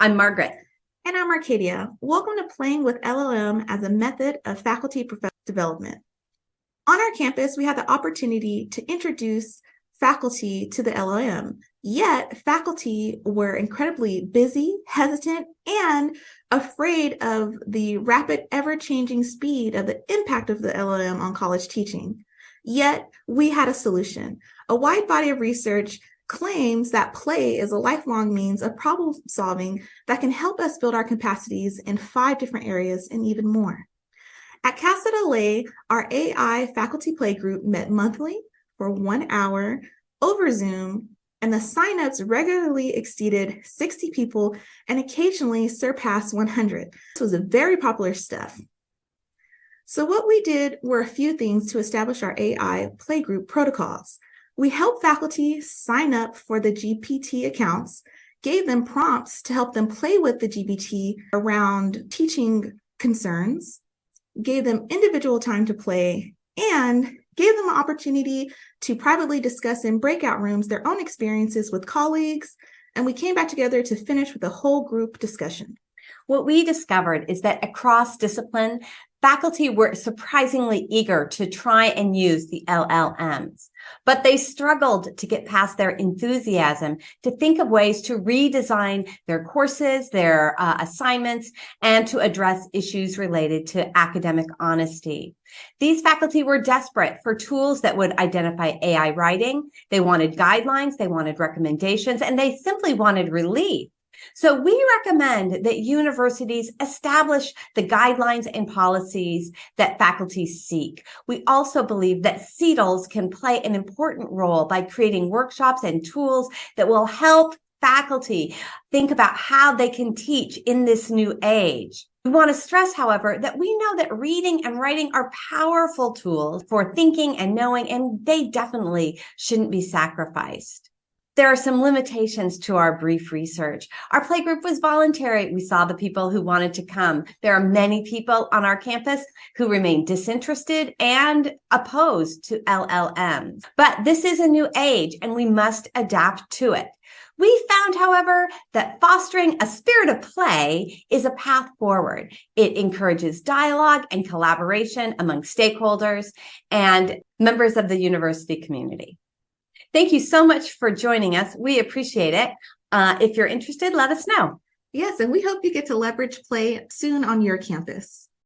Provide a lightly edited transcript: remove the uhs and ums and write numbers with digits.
I'm Margaret. And I'm Arcadia. Welcome to Playing with LLM as a method of faculty professional development. On our campus, we had the opportunity to introduce faculty to the LLM, yet faculty were incredibly busy, hesitant, and afraid of the rapid, ever-changing speed of the impact of the LLM on college teaching. Yet we had a solution. A wide body of research claims that play is a lifelong means of problem solving that can help us build our capacities in 5 different areas and even more. At Casa LA, our AI faculty play group met monthly for 1 hour over Zoom, and the signups regularly exceeded 60 people and occasionally surpassed 100. This was a very popular stuff. So what we did were a few things to establish our AI playgroup protocols. We helped faculty sign up for the GPT accounts, gave them prompts to help them play with the GPT around teaching concerns, gave them individual time to play, and gave them an opportunity to privately discuss in breakout rooms their own experiences with colleagues, and we came back together to finish with a whole group discussion. What we discovered is that across discipline, faculty were surprisingly eager to try and use the LLMs, but they struggled to get past their enthusiasm to think of ways to redesign their courses, their assignments, and to address issues related to academic honesty. These faculty were desperate for tools that would identify AI writing. They wanted guidelines, they wanted recommendations, and they simply wanted relief. So we recommend that universities establish the guidelines and policies that faculty seek. We also believe that CETLs can play an important role by creating workshops and tools that will help faculty think about how they can teach in this new age. We want to stress, however, that we know that reading and writing are powerful tools for thinking and knowing, and they definitely shouldn't be sacrificed. There are some limitations to our brief research. Our playgroup was voluntary. We saw the people who wanted to come. There are many people on our campus who remain disinterested and opposed to LLMs. But this is a new age and we must adapt to it. We found, however, that fostering a spirit of play is a path forward. It encourages dialogue and collaboration among stakeholders and members of the university community. Thank you so much for joining us. We appreciate it. If you're interested, let us know. Yes, and we hope you get to leverage play soon on your campus.